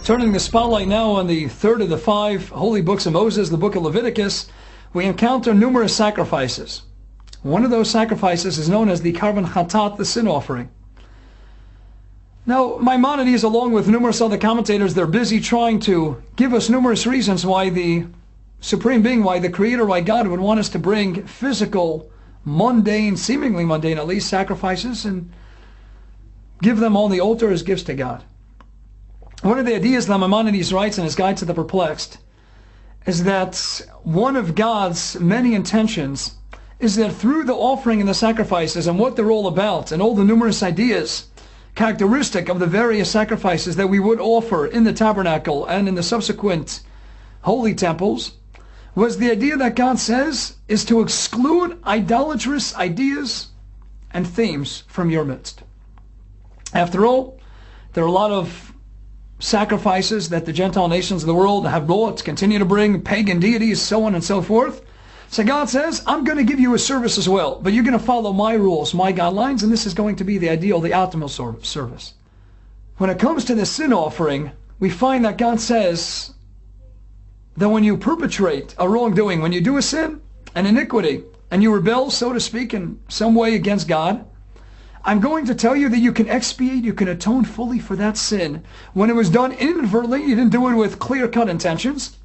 Turning the spotlight now on the third of the five holy books of Moses, the book of Leviticus, we encounter numerous sacrifices. One of those sacrifices is known as the Korbanot, the sin offering. Now, Maimonides, along with numerous other commentators, they're busy trying to give us numerous reasons why the Supreme Being, why the Creator, why God would want us to bring physical, mundane, seemingly mundane at least, sacrifices and give them on the altar as gifts to God. One of the ideas that Maimonides writes in his Guide to the Perplexed is that one of God's many intentions is that through the offering and the sacrifices and what they're all about and all the numerous ideas characteristic of the various sacrifices that we would offer in the tabernacle and in the subsequent holy temples was the idea that God says is to exclude idolatrous ideas and themes from your midst. After all, there are a lot of sacrifices that the Gentile nations of the world have brought, continue to bring, pagan deities, so on and so forth. So God says, I'm going to give you a service as well, but you're going to follow my rules, my guidelines, and this is going to be the ideal, the optimal service. When it comes to the sin offering, we find that God says that when you perpetrate a wrongdoing, when you do a sin, an iniquity, and you rebel, so to speak, in some way against God, I'm going to tell you that you can expiate, you can atone fully for that sin. When it was done inadvertently, you didn't do it with clear-cut intentions.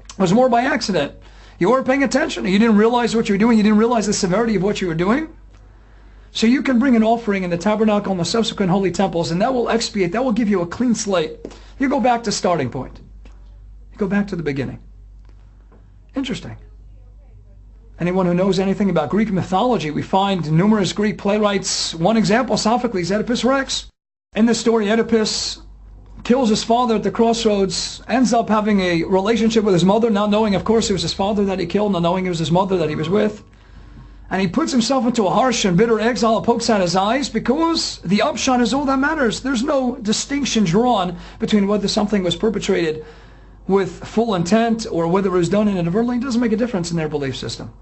It was more by accident. You weren't paying attention. You didn't realize what you were doing. You didn't realize the severity of what you were doing. So you can bring an offering in the tabernacle and the subsequent holy temples, and that will expiate. That will give you a clean slate. You go back to starting point. You go back to the beginning. Interesting. Anyone who knows anything about Greek mythology, we find numerous Greek playwrights. One example, Sophocles, Oedipus Rex. In this story, Oedipus kills his father at the crossroads, ends up having a relationship with his mother, not knowing, of course, it was his father that he killed, not knowing it was his mother that he was with. And he puts himself into a harsh and bitter exile, pokes out his eyes, because the upshot is all that matters. There's no distinction drawn between whether something was perpetrated with full intent or whether it was done inadvertently. It doesn't make a difference in their belief system.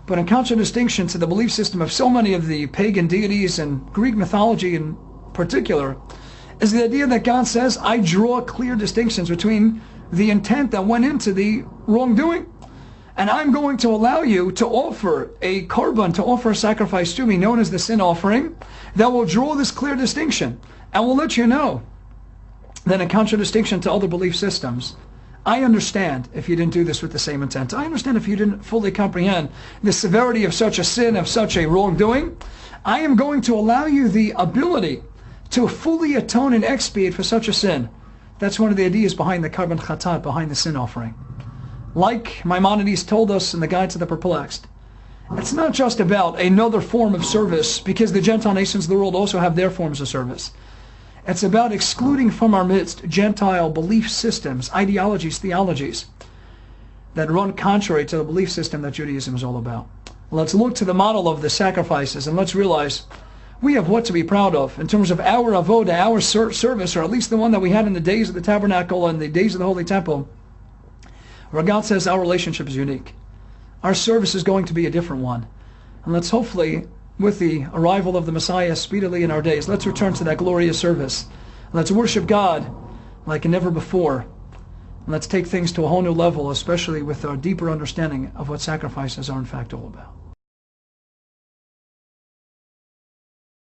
But in contradistinction to the belief system of so many of the pagan deities and Greek mythology in particular, is the idea that God says, I draw clear distinctions between the intent that went into the wrongdoing. And I'm going to allow you to offer a korban, to offer a sacrifice to me, known as the sin offering, that will draw this clear distinction. And will let you know that in contradistinction to other belief systems, I understand if you didn't do this with the same intent. I understand if you didn't fully comprehend the severity of such a sin, of such a wrongdoing. I am going to allow you the ability to fully atone and expiate for such a sin. That's one of the ideas behind the Korbanot, behind the sin offering. Like Maimonides told us in the Guide to the Perplexed, it's not just about another form of service, because the Gentile nations of the world also have their forms of service. It's about excluding from our midst Gentile belief systems, ideologies, theologies that run contrary to the belief system that Judaism is all about. Let's look to the model of the sacrifices and let's realize we have what to be proud of in terms of our avodah, our service, or at least the one that we had in the days of the tabernacle and the days of the Holy Temple, where God says our relationship is unique. Our service is going to be a different one. And let's hopefully, with the arrival of the Messiah speedily in our days, let's return to that glorious service. Let's worship God like never before. And let's take things to a whole new level, especially with our deeper understanding of what sacrifices are in fact all about.